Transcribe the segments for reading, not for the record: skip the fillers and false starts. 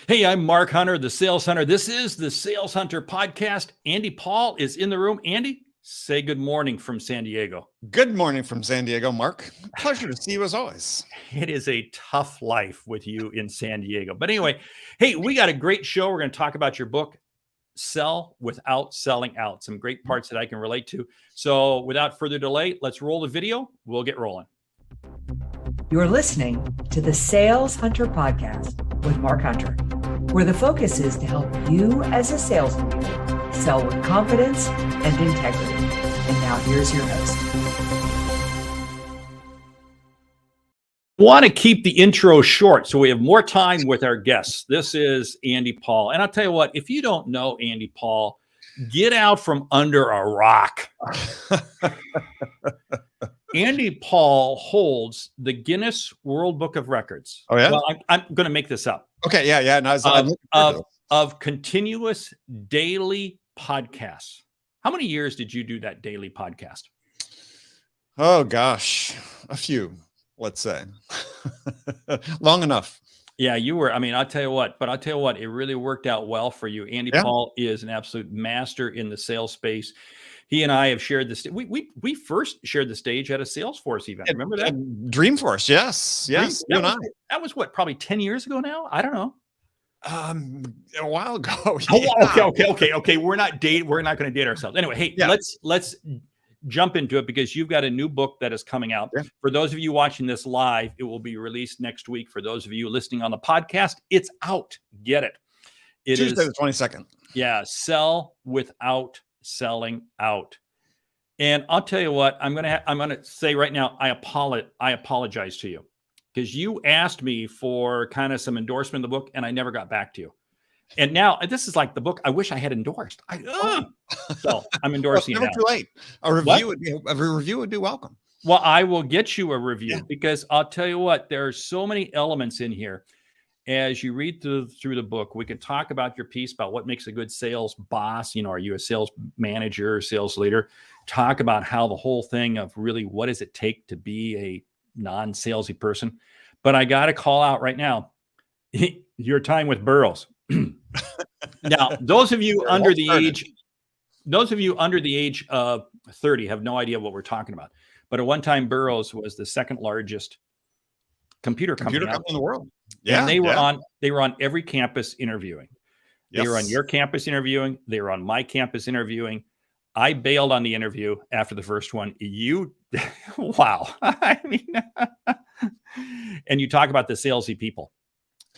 Hey, I'm Mark Hunter, the Sales Hunter. This is the Sales Hunter podcast. Andy Paul is in the room. Andy, say good morning from San Diego. Good morning from San Diego, Mark. Pleasure to see you as always. It is a tough life with you in San Diego. But anyway, hey, we got a great show. We're going to talk about your book, Sell Without Selling Out. Some great parts that I can relate to. So without further delay, let's roll the video. We'll get rolling. You're listening to the Sales Hunter podcast with Mark Hunter, where the focus is to help you as a sales leader sell with confidence and integrity. And now here's your host. Want to keep the intro short so we have more time with our guests. This is Andy Paul. And I'll tell you what, if you don't know Andy Paul, get out from under a rock. Andy Paul holds the Guinness World Book of Records. Oh, yeah? Well, I'm going to make this up. Okay, yeah. No, of continuous daily podcasts. How many years did you do that daily podcast? Oh, gosh. A few, let's say. Long enough. Yeah, you were. I mean, I'll tell you what, it really worked out well for you. Andy Paul is an absolute master in the sales space. He and I have shared this. We first shared the stage at a Salesforce event. Remember that? Dreamforce, yes. That was what, probably 10 years ago now? I don't know. A while ago. Yeah. Okay. We're not going to date ourselves. Anyway, hey, let's jump into it because you've got a new book that is coming out. Yeah. For those of you watching this live, it will be released next week. For those of you listening on the podcast, it's out. Get it. It Tuesday is the 22nd. Yeah, Sell Without Selling Out. And I'll tell you what, I'm gonna say right now, I apologize to you because you asked me for kind of some endorsement of the book, and I never got back to you. And now this is like the book I wish I had endorsed. So I'm endorsing Well, it's never too late. A review would be welcome. Well, I will get you a review because I'll tell you what, there are so many elements in here. As you read through the book, we can talk about your piece about what makes a good sales boss. Are you a sales manager, sales leader? Talk about how the whole thing of really what does it take to be a non-salesy person. But I got to call out right now, your time with Burroughs. Now, those of you under the age of 30 have no idea what we're talking about. But at one time, Burroughs was the second largest computer company in the world. Yeah, and they were on every campus interviewing. They were on your campus interviewing. They were on my campus interviewing. I bailed on the interview after the first one. Wow. I mean, and you talk about the salesy people.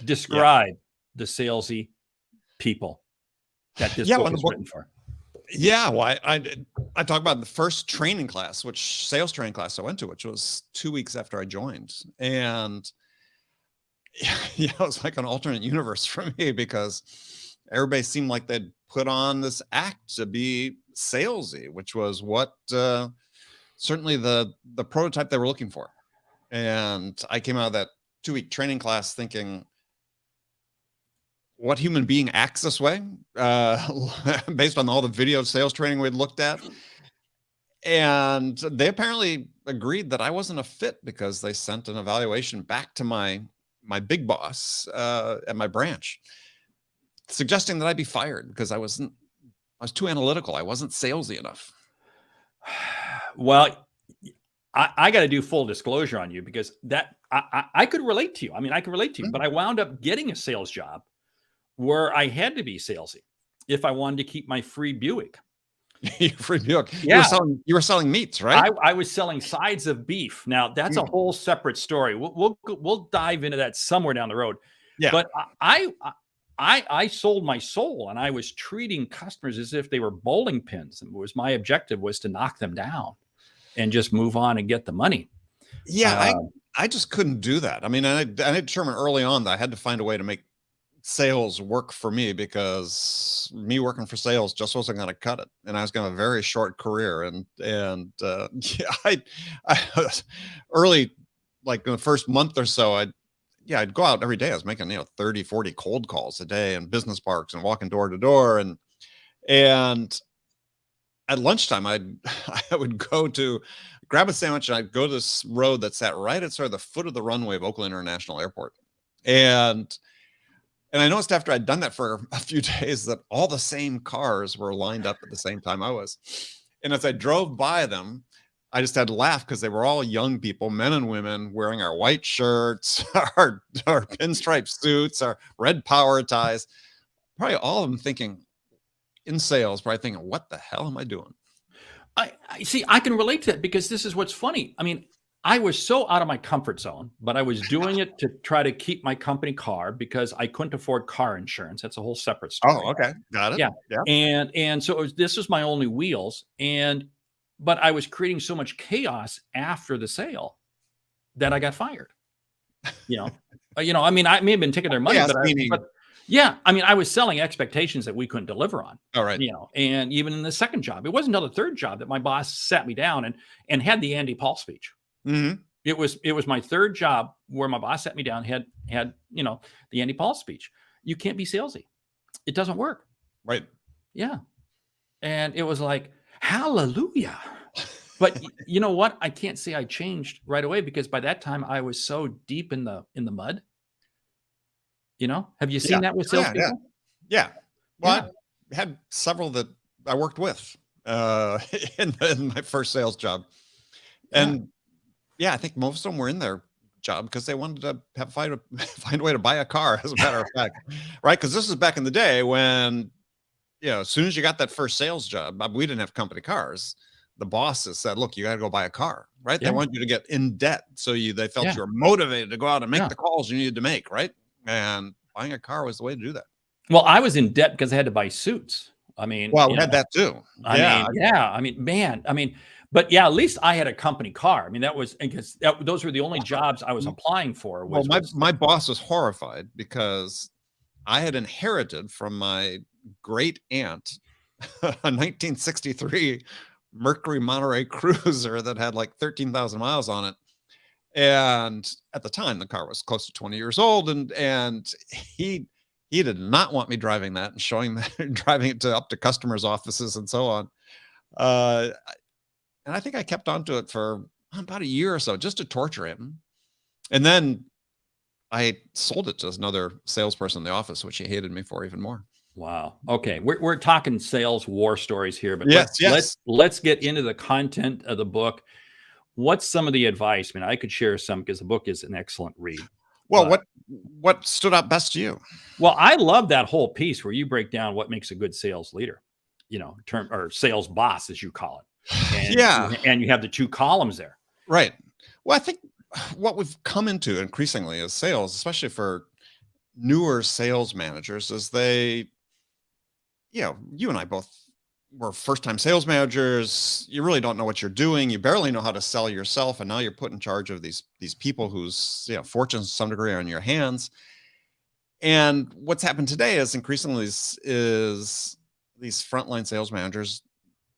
Describe the salesy people that this book is written for. Yeah, well, I talk about the first training class, sales training class I went to, which was 2 weeks after I joined. And it was like an alternate universe for me because everybody seemed like they'd put on this act to be salesy, which was what certainly the prototype they were looking for. And I came out of that 2-week training class thinking, what human being acts this way, based on all the video sales training we'd looked at. And they apparently agreed that I wasn't a fit because they sent an evaluation back to my big boss at my branch, suggesting that I be fired because I was too analytical. I wasn't salesy enough. Well, I got to do full disclosure on you because that I could relate to you. I mean, I could relate to you, but I wound up getting a sales job where I had to be salesy if I wanted to keep my free Buick. Your free Buick. Yeah. You were selling meats, right? I was selling sides of beef. Now that's a whole separate story. We'll dive into that somewhere down the road. Yeah. But I sold my soul, and I was treating customers as if they were bowling pins. And my objective was to knock them down and just move on and get the money. Yeah, I just couldn't do that. I mean, I determined early on that I had to find a way to make sales work for me because me working for sales just wasn't going to cut it, and I was going to have a very short career. I early, like in the first month or so, I'd go out every day. I was making 30, 40 cold calls a day in business parks and walking door to door, and at lunchtime I would go to grab a sandwich and I'd go to this road that sat right at sort of the foot of the runway of Oakland International Airport, and And I noticed after I'd done that for a few days that all the same cars were lined up at the same time I was. And as I drove by them, I just had to laugh because they were all young people, men and women, wearing our white shirts, our pinstripe suits, our red power ties. Probably all of them thinking in sales, probably thinking, what the hell am I doing? I see, I can relate to that because this is what's funny. I mean, I was so out of my comfort zone, but I was doing it to try to keep my company car because I couldn't afford car insurance. That's a whole separate story. Oh, okay. Got it. Yeah. Yeah. And so this was my only wheels. But I was creating so much chaos after the sale that I got fired. I mean, I may have been taking their money, but yeah, I mean, I was selling expectations that we couldn't deliver on. All right. And even in the second job, it wasn't until the third job that my boss sat me down and had the Andy Paul speech. Mm-hmm. It was my third job where my boss sat me down, had the Andy Paul speech. You can't be salesy. It doesn't work. Right. Yeah. And it was like, hallelujah. But you know what? I can't say I changed right away because by that time I was so deep in the mud. Have you seen that with salespeople? Yeah. Well, I had several that I worked with in my first sales job. And I think most of them were in their job because they wanted to find a way to buy a car, as a matter of fact. Right. Because this is back in the day when, as soon as you got that first sales job, we didn't have company cars. The bosses said, look, you got to go buy a car, right? Yeah. They want you to get in debt. So they felt you were motivated to go out and make the calls you needed to make, right? And buying a car was the way to do that. Well, I was in debt because I had to buy suits. I mean, we had that too. But at least I had a company car. I mean, that was because those were the only jobs I was applying for. My boss was horrified because I had inherited from my great aunt a 1963 Mercury Monterey Cruiser that had like 13,000 miles on it. And at the time, the car was close to 20 years old. And he did not want me driving that and driving it up to customers' offices and so on. And I think I kept on to it for about a year or so just to torture him. And then I sold it to another salesperson in the office, which he hated me for even more. Wow. Okay. We're talking sales war stories here, but let's get into the content of the book. What's some of the advice? I mean, I could share some because the book is an excellent read. Well, what stood out best to you? Well, I love that whole piece where you break down what makes a good sales leader, or sales boss, as you call it. And, and you have the two columns there. Right. Well, I think what we've come into increasingly as sales, especially for newer sales managers, is you and I both were first-time sales managers. You really don't know what you're doing. You barely know how to sell yourself. And now you're put in charge of these people whose fortunes to some degree are in your hands. And what's happened today is increasingly is these frontline sales managers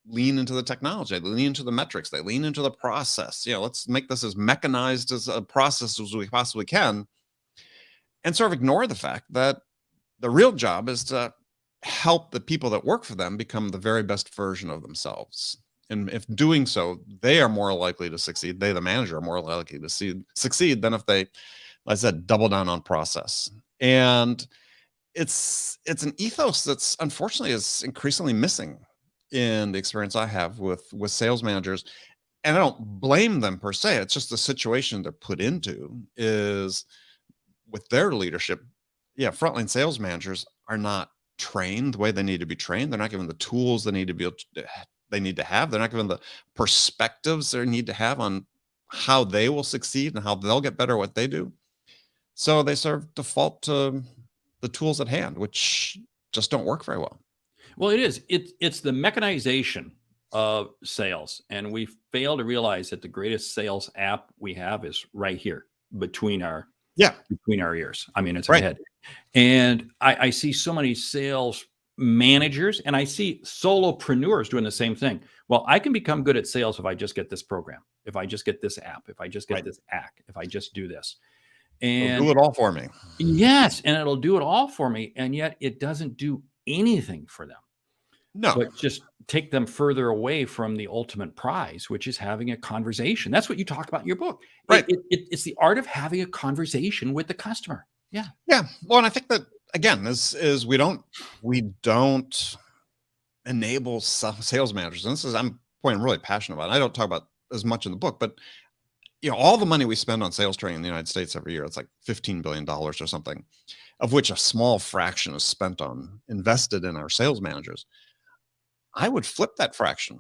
lean into the technology, they lean into the metrics, they lean into the process. Let's make this as mechanized as a process as we possibly can. And sort of ignore the fact that the real job is to help the people that work for them become the very best version of themselves. And if doing so, they are more likely to succeed. They, the manager, are more likely to succeed than if they, like I said, double down on process. And it's an ethos that's unfortunately is increasingly missing in the experience I have with sales managers. And I don't blame them per se. It's just the situation they're put into is with their leadership. Frontline sales managers are not trained the way they need to be trained. They're not given the tools they need to have. They're not given the perspectives they need to have on how they will succeed and how they'll get better at what they do. So they sort of default to the tools at hand, which just don't work very well. Well, it is. It's the mechanization of sales. And we fail to realize that the greatest sales app we have is right here between our ears. I mean, it's right ahead. And I see so many sales managers and I see solopreneurs doing the same thing. Well, I can become good at sales if I just get this program, if I just get this app, if I just get this app, if I just do this. And it'll do it all for me. Yes. And it'll do it all for me. And yet it doesn't do anything for them. No. But just take them further away from the ultimate prize, which is having a conversation. That's what you talk about in your book. Right. It's the art of having a conversation with the customer. Yeah. Yeah. Well, and I think that again, is we don't enable sales managers. And this is, I'm point I'm really passionate about. I don't talk about as much in the book, but all the money we spend on sales training in the United States every year, it's like $15 billion or something, of which a small fraction is spent on invested in our sales managers. I would flip that fraction.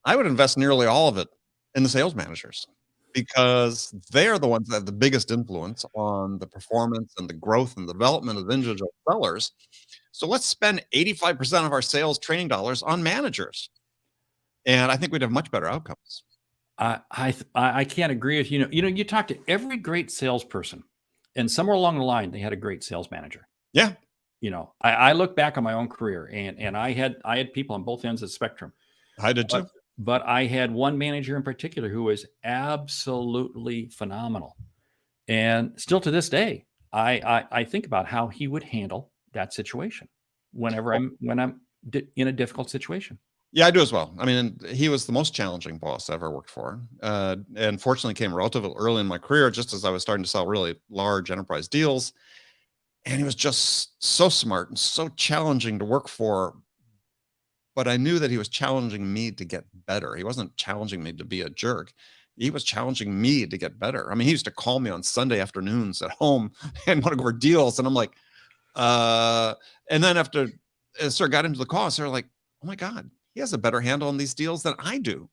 I would invest nearly all of it in the sales managers, because they're the ones that have the biggest influence on the performance and the growth and development of individual sellers. So let's spend 85% of our sales training dollars on managers. And I think we'd have much better outcomes. I can't agree with you. You talk to every great salesperson, and somewhere along the line, they had a great sales manager. Yeah. I look back on my own career, and I had people on both ends of the spectrum. I did too. But I had one manager in particular who was absolutely phenomenal. And still to this day, I think about how he would handle that situation when I'm in a difficult situation. Yeah, I do as well. I mean, he was the most challenging boss I ever worked for. And fortunately came relatively early in my career, just as I was starting to sell really large enterprise deals. And he was just so smart and so challenging to work for. But I knew that he was challenging me to get better. He wasn't challenging me to be a jerk. He was challenging me to get better. I mean, he used to call me on Sunday afternoons at home and want to go over deals. And I'm like, and then after I sort of got into the call, I started like, oh my God, he has a better handle on these deals than I do.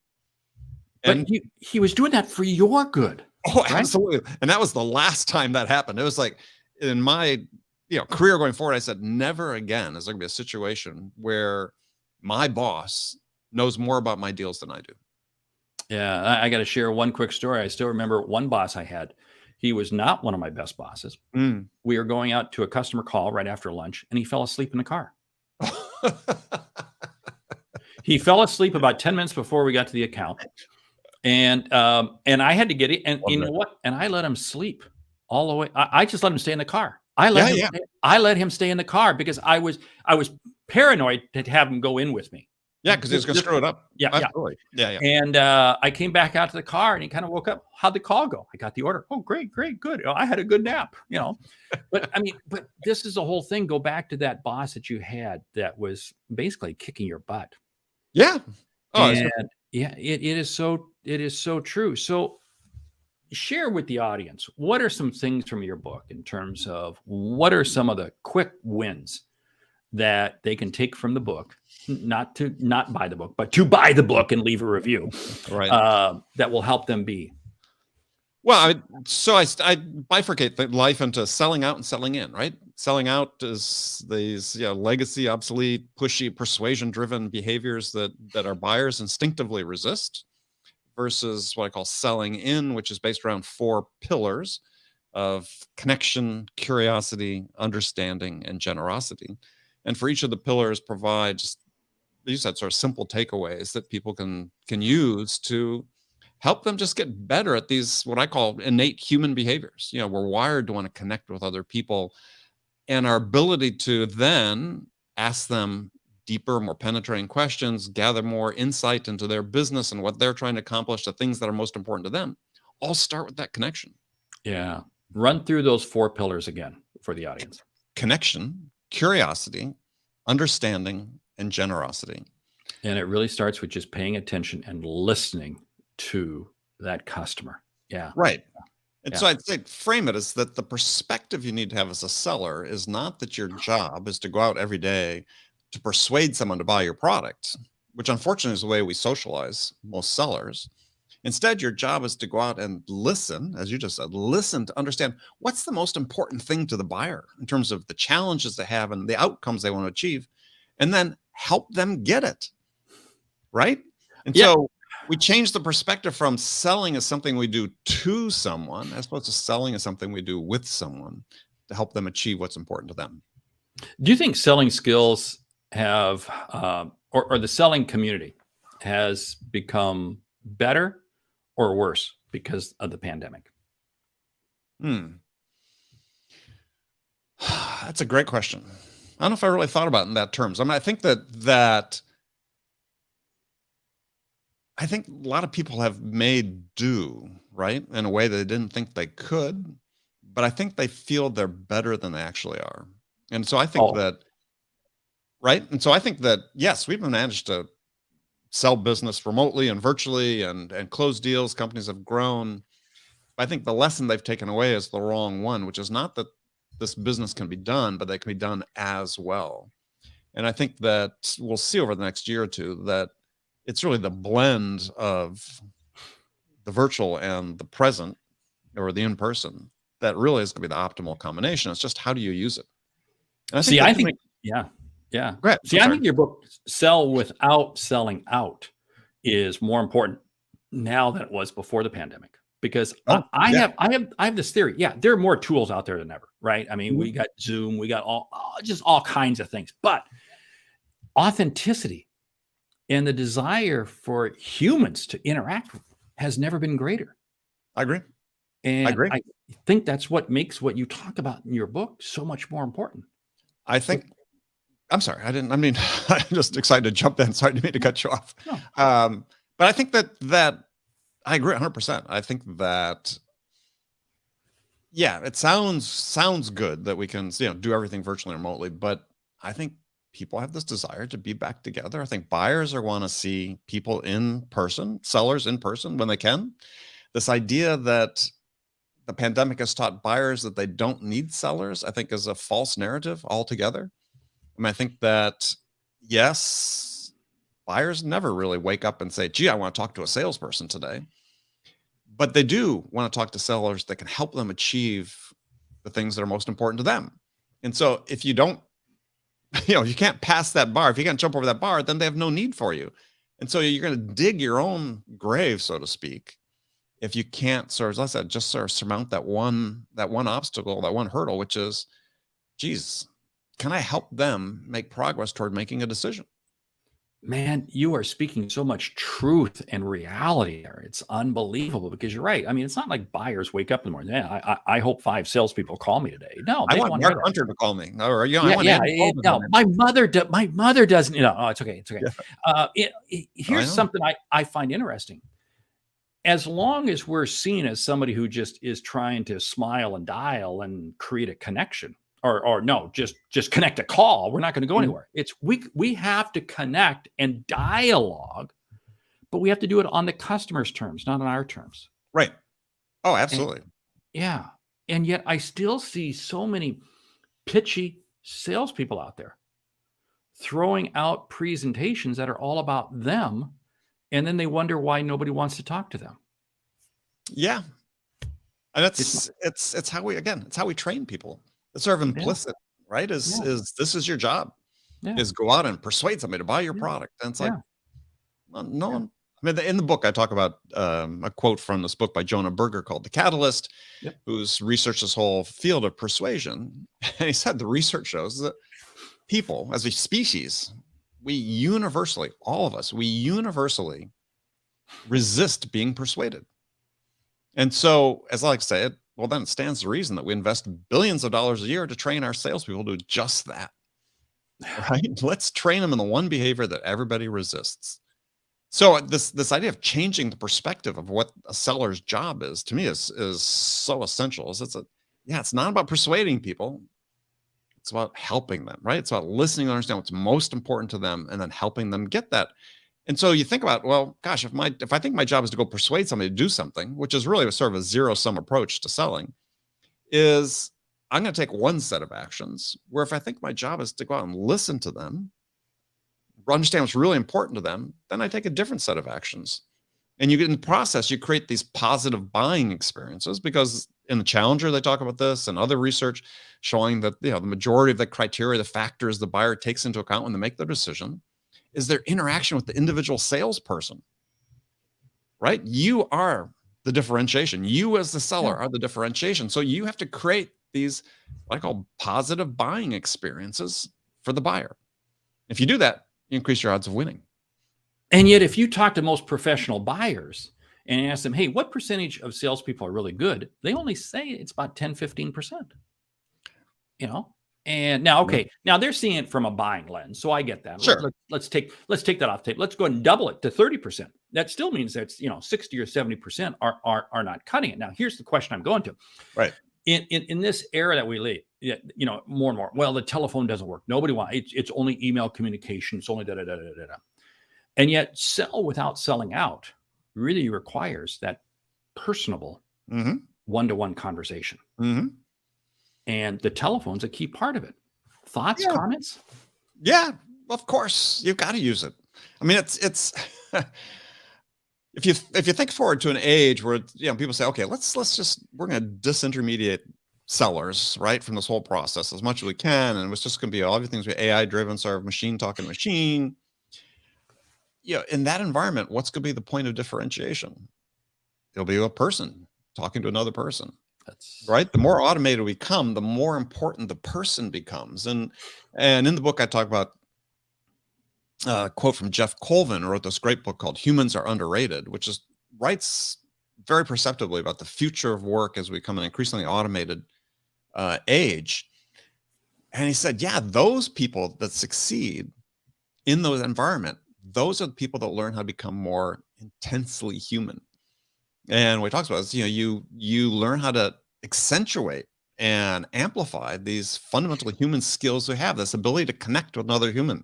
And but he was doing that for your good. Oh, right? Absolutely. And that was the last time that happened. It was like in my career going forward, I said, never again is there gonna be a situation where my boss knows more about my deals than I do. Yeah, I got to share one quick story. I still remember one boss I had. He was not one of my best bosses. We were going out to a customer call right after lunch, and he fell asleep in the car. He fell asleep about 10 minutes before we got to the account. And I had to get it. And you know what? And I let him sleep all the way. I just let him stay in the car. I let him stay in the car because I was paranoid to have him go in with me. Yeah, because he was going to screw it up. Yeah, absolutely. Yeah. And I came back out to the car, and he kind of woke up. How'd the call go? I got the order. Oh, great, good. I had a good nap. But I mean, this is the whole thing. Go back to that boss that you had that was basically kicking your butt. Yeah. Oh, and yeah, it is so true. So share with the audience, what are some things from your book in terms of what are some of the quick wins that they can take from the book, not buy the book, but to buy the book and leave a review, right? That will help them be. Well, I bifurcate life into selling out and selling in, right? Selling out is these legacy, obsolete, pushy, persuasion-driven behaviors that our buyers instinctively resist, versus what I call selling in, which is based around 4 pillars of connection, curiosity, understanding, and generosity. And for each of the pillars provides, you said, sort of simple takeaways that people can use to help them just get better at these, what I call innate human behaviors. We're wired to want to connect with other people, and our ability to then ask them deeper, more penetrating questions, gather more insight into their business and what they're trying to accomplish, the things that are most important to them, all start with that connection. Yeah. Run through those 4 pillars again for the audience. Connection, curiosity, understanding, and generosity. And it really starts with just paying attention and listening to that customer. Yeah. Right. And so I'd say frame it as that the perspective you need to have as a seller is not that your job is to go out every day to persuade someone to buy your product, which unfortunately is the way we socialize most sellers. Instead, your job is to go out and listen, as you just said, listen to understand what's the most important thing to the buyer in terms of the challenges they have and the outcomes they want to achieve, and then help them get it. Right? And so we change the perspective from selling as something we do to someone, as opposed to selling as something we do with someone to help them achieve what's important to them. Do you think selling skills have, or the selling community has become better or worse because of the pandemic? That's a great question. I don't know if I really thought about it in that terms. I mean, I think that I think a lot of people have made do, right, in a way that they didn't think they could, but I think they feel they're better than they actually are. And so I think that, right? And so I think that, yes, we've managed to sell business remotely and virtually and close deals. Companies have grown. But I think the lesson they've taken away is the wrong one, which is not that this business can be done, but they can be done as well. And I think that we'll see over the next year or two that it's really the blend of the virtual and the present, or the in-person, that really is going to be the optimal combination. It's just, how do you use it? And I think, yeah. Go ahead. See, I think your book, Sell Without Selling Out, is more important now than it was before the pandemic. Because I have this theory. Yeah, there are more tools out there than ever, right? I mean, we got Zoom, we got all kinds of things. But authenticity and the desire for humans to interact has never been greater. I agree. And I think that's what makes what you talk about in your book so much more important. I think, I'm sorry, I'm just excited to jump in. Sorry, I didn't mean to cut you off. No. But I think that I agree 100%. I think that, yeah, it sounds good that we can, do everything virtually and remotely, but I think people have this desire to be back together. I think buyers want to see people in person, sellers in person when they can. This idea that the pandemic has taught buyers that they don't need sellers, I think, is a false narrative altogether. I mean, I think that, yes, buyers never really wake up and say, gee, I want to talk to a salesperson today. But they do want to talk to sellers that can help them achieve the things that are most important to them. And so if you don't, you can't pass that bar, if you can't jump over that bar, then they have no need for you. And so you're going to dig your own grave, so to speak, if you can't sort of, as I said, just sort of surmount that one obstacle, that one hurdle, which is, geez, can I help them make progress toward making a decision? Man, you are speaking so much truth and reality there. It's unbelievable, because you're right. I mean, it's not like buyers wake up in the morning. Yeah, I hope 5 salespeople call me today. No, I want Mark Hunter to call me. Or, no, my mother doesn't. Oh, it's okay. It's okay. Yeah. Here's something I find interesting. As long as we're seen as somebody who just is trying to smile and dial and create a connection, or no, just connect a call, we're not going to go anywhere. It's we have to connect and dialogue, but we have to do it on the customer's terms, not on our terms. Right. Oh, absolutely. And yet I still see so many pitchy salespeople out there throwing out presentations that are all about them, and then they wonder why nobody wants to talk to them. Yeah. And it's how we train people. It's sort of implicit, right? Is this is your job, is go out and persuade somebody to buy your product. And it's like, no one. I mean, in the book, I talk about a quote from this book by Jonah Berger called The Catalyst, who's researched this whole field of persuasion. And he said the research shows that people, as a species, all of us universally resist being persuaded. And so, as I like to say it, well, then it stands to reason that we invest billions of dollars a year to train our salespeople to do just that, right? Let's train them in the one behavior that everybody resists. So this idea of changing the perspective of what a seller's job is, to me, is so essential. It's not about persuading people. It's about helping them, right? It's about listening to understand what's most important to them and then helping them get that. And so you think about, well, gosh, if I think my job is to go persuade somebody to do something, which is really sort of a zero-sum approach to selling, is I'm going to take one set of actions, where if I think my job is to go out and listen to them, understand what's really important to them, then I take a different set of actions. And in the process, you create these positive buying experiences, because in the Challenger, they talk about this, and other research showing that the majority of the criteria, the factors the buyer takes into account when they make their decision, is their interaction with the individual salesperson, right? You are the differentiation. You as the seller are the differentiation. So you have to create these, what I call positive buying experiences for the buyer. If you do that, you increase your odds of winning. And yet, if you talk to most professional buyers and ask them, hey, what percentage of salespeople are really good? They only say it's about 10, 15%, And now, now they're seeing it from a buying lens. So I get that. Sure. Let's take that off the table. Let's go ahead and double it to 30%. That still means that 60 or 70% are not cutting it. Now, here's the question I'm going to. Right. In this era that we yeah, more and more. Well, the telephone doesn't work. Nobody wants it's only email communication. It's only da da da da da. And yet, sell without selling out really requires that personable one-to-one conversation. And the telephone's a key part of it. Thoughts, comments? Yeah, of course, you've got to use it. I mean, it's if you think forward to an age where people say, okay, we're going to disintermediate sellers, right, from this whole process as much as we can, and it's just going to be everything's AI driven, sort of machine talking machine. In that environment, what's going to be the point of differentiation? It'll be a person talking to another person. That's right. The more automated we become, the more important the person becomes. And in the book, I talk about a quote from Jeff Colvin, who wrote this great book called Humans Are Underrated, which writes very perceptively about the future of work as we become an increasingly automated age. And he said, those people that succeed in those environment, those are the people that learn how to become more intensely human. And what he talks about is, you learn how to accentuate and amplify these fundamentally human skills we have, this ability to connect with another human.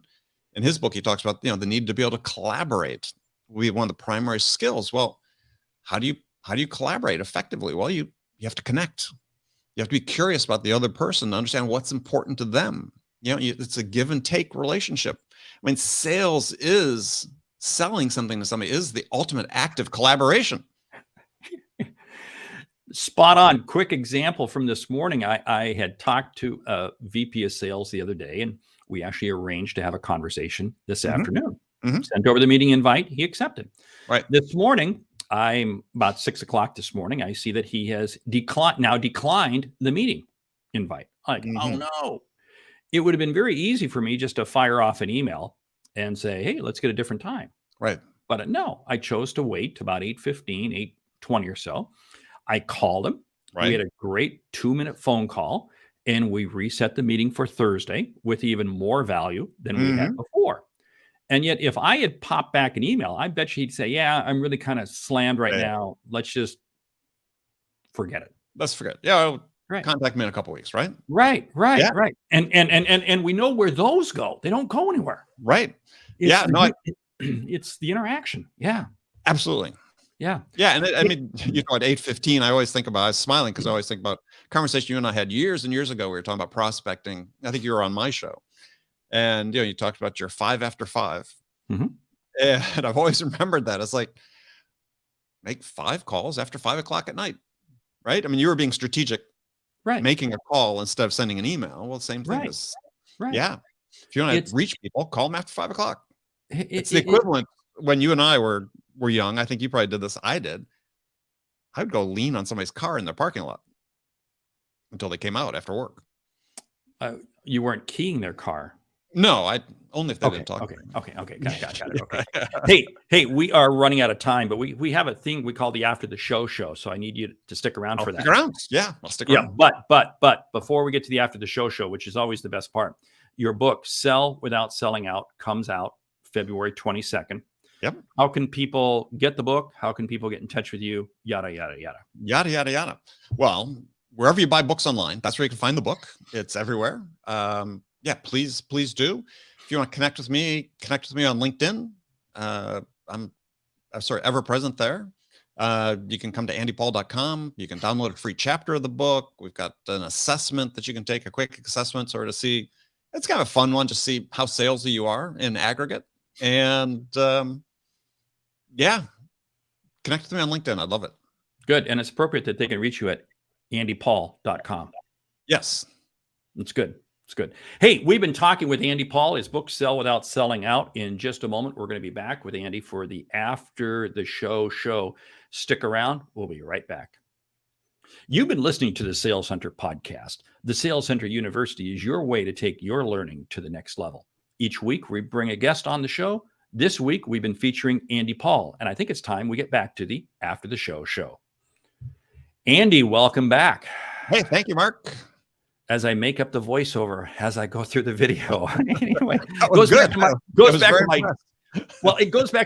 In his book, he talks about, the need to be able to collaborate. We have one of the primary skills. Well, how do you collaborate effectively? Well, you have to connect. You have to be curious about the other person to understand what's important to them. It's a give and take relationship. I mean, sales is selling something to somebody is the ultimate act of collaboration. Spot on. Quick example from this morning. I had talked to a VP of sales the other day, and we actually arranged to have a conversation this afternoon. Sent over the meeting invite. He accepted. Right. This morning, I'm about 6 o'clock this morning. I see that he has declined the meeting invite. I'm like, oh no. It would have been very easy for me just to fire off an email and say, hey, let's get a different time. Right. But no, I chose to wait about 8:15, 8:20 or so. I called him. Right. We had a great 2-minute phone call, and we reset the meeting for Thursday with even more value than we had before. And yet, if I had popped back an email, I bet you he'd say, yeah, I'm really kind of slammed right now. Let's just forget it. Let's forget. Yeah. Contact me in a couple of weeks, right? Right. And we know where those go. They don't go anywhere. Right. It's the interaction. Yeah. Absolutely. Yeah. Yeah. And I mean, at 8:15, I was smiling because I always think about a conversation you and I had years and years ago. We were talking about prospecting. I think you were on my show. And, you talked about your 5 after 5. And I've always remembered that. It's like, make 5 calls after 5 o'clock at night. Right. I mean, you were being strategic. Right. Making a call instead of sending an email. Well, the same thing is, yeah. If you want to reach people, call them after 5 o'clock. It's the equivalent when you and I were young. I think you probably did this. I did. I would go lean on somebody's car in their parking lot until they came out after work. You weren't keying their car. No, only if they didn't talk. Okay. Got it. Okay. Hey, we are running out of time, but we have a thing we call the After the Show show. So I need you to stick around for that. Stick around. Yeah, I'll stick around. Yeah, but before we get to the After the Show show, which is always the best part, your book, Sell Without Selling Out, comes out February 22nd. Yep. How can people get the book? How can people get in touch with you? Yada, yada, yada. Yada, yada, yada. Well, wherever you buy books online, that's where you can find the book. It's everywhere. Please do. If you want to connect with me on LinkedIn. I'm ever present there. You can come to andypaul.com. You can download a free chapter of the book. We've got an assessment that you can take, a quick assessment, sort of to see. It's kind of a fun one to see how salesy you are in aggregate. And connect with me on LinkedIn. I love it. Good. And it's appropriate that they can reach you at andypaul.com. Yes. It's good. It's good. Hey, we've been talking with Andy Paul. His book, Sell Without Selling Out. In just a moment, we're going to be back with Andy for the After the Show show. Stick around. We'll be right back. You've been listening to the Sales Hunter podcast. The Sales Hunter University is your way to take your learning to the next level. Each week, we bring a guest on the show. This week, we've been featuring Andy Paul, and I think it's time we get back to the After the Show show. Andy, welcome back. Hey, thank you, Mark. As I make up the voiceover as I go through the video. Anyway, it goes back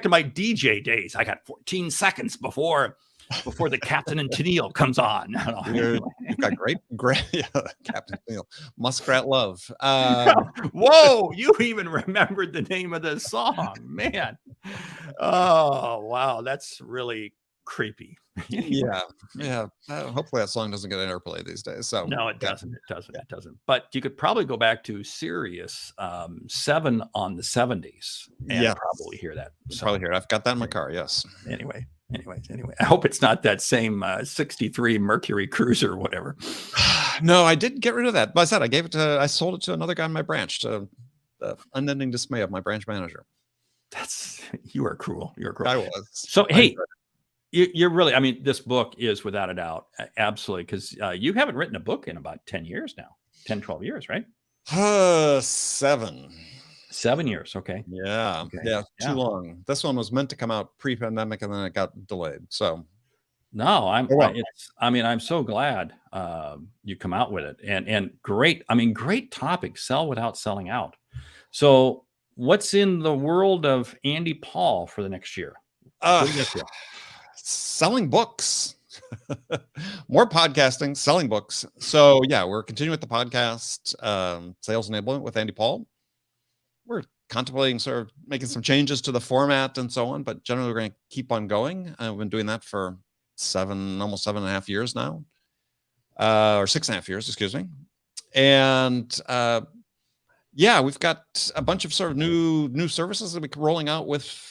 to my DJ days. I got 14 seconds before before the Captain and Tennille comes on. You've got great, yeah, Captain Neil, Muskrat Love. Whoa, you even remembered the name of the song, man. Oh, wow, that's really creepy. Yeah. Hopefully that song doesn't get interplayed these days. So No, it doesn't. It doesn't. But you could probably go back to Sirius 7 on the 70s and probably hear that. So, probably hear it. I've got that in my car. Yes. Anyway, I hope it's not that same 63 Mercury Cruiser or whatever. No, I did get rid of that. But I said I sold it to another guy in my branch, to the unending dismay of my branch manager. You are cruel. You're cruel. I was. So, hey, you're really, I mean, this book is without a doubt, absolutely, because you haven't written a book in about 10 years now, 10, 12 years, right? 7 years. Okay. Yeah. Okay. Yeah. Too long. This one was meant to come out pre-pandemic and then it got delayed. So no, I'm so glad you come out with it, and great. I mean, great topic, sell without selling out. So what's in the world of Andy Paul for the next year? Selling books. More podcasting, selling books. So yeah, we're continuing with the podcast, Sales Enablement with Andy Paul. We're contemplating sort of making some changes to the format and so on, but generally we're going to keep on going. I've been doing that for almost 7.5 years now, or 6.5 years, excuse me. And yeah, we've got a bunch of sort of new services that we're rolling out with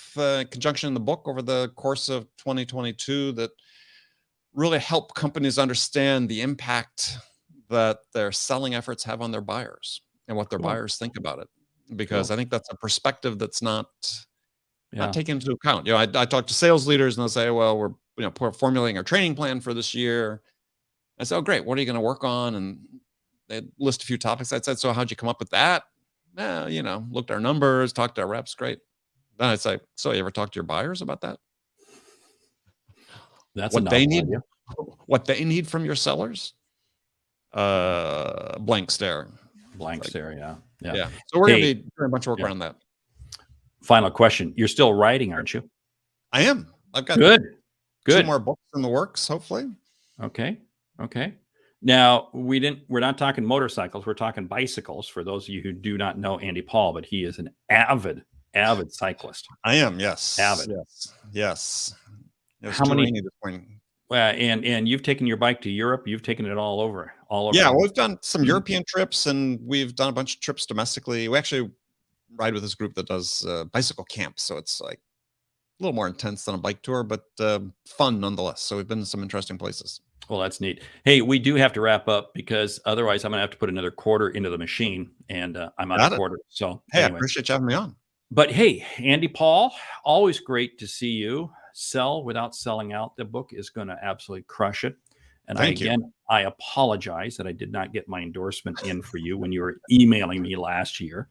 conjunction in the book over the course of 2022 that really help companies understand the impact that their selling efforts have on their buyers and what their buyers think about it. Because I think that's a perspective that's not taken into account. You know, I talk to sales leaders and they'll say, well, we're formulating our training plan for this year. I said, oh, great. What are you going to work on? And they list a few topics. I said, so how'd you come up with that? Looked at our numbers, talked to our reps. Great. Then I'd say, so you ever talk to your buyers about that? That's what they need. What they need from your sellers? Blank stare. Yeah. So we're going to be doing a bunch of work around that. Final question. You're still writing, aren't you? I am. I've got good 2 more books in the works, hopefully. Okay. Now we're not talking motorcycles. We're talking bicycles for those of you who do not know Andy Paul, but he is an avid cyclist. I am. Yes. Avid. Yes. How many? And you've taken your bike to Europe. You've taken it all over. Yeah, well, we've done some European trips and we've done a bunch of trips domestically. We actually ride with this group that does bicycle camps. So it's like a little more intense than a bike tour, but fun nonetheless. So we've been to some interesting places. Well, that's neat. Hey, we do have to wrap up because otherwise I'm going to have to put another quarter into the machine and I'm out of quarter. So hey, anyway. I appreciate you having me on. But hey, Andy Paul, always great to see you. Sell Without Selling Out. The book is going to absolutely crush it. And I apologize that I did not get my endorsement in for you when you were emailing me last year.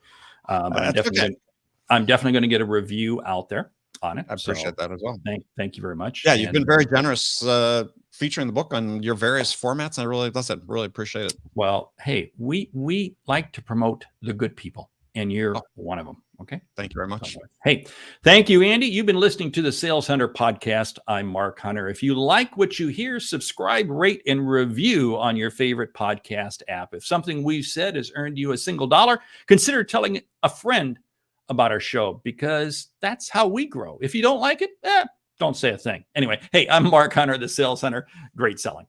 But I'm definitely going to get a review out there on it. I appreciate that as well. Thank you very much. Yeah, you've been very generous featuring the book on your various formats. And I really appreciate it. Well, hey, we like to promote the good people, and you're one of them. Okay. Thank you very much. Hey, thank you, Andy. You've been listening to the Sales Hunter podcast. I'm Mark Hunter. If you like what you hear, subscribe, rate, and review on your favorite podcast app. If something we've said has earned you a single $1, consider telling a friend about our show because that's how we grow. If you don't like it, don't say a thing. Anyway, hey, I'm Mark Hunter, the Sales Hunter. Great selling.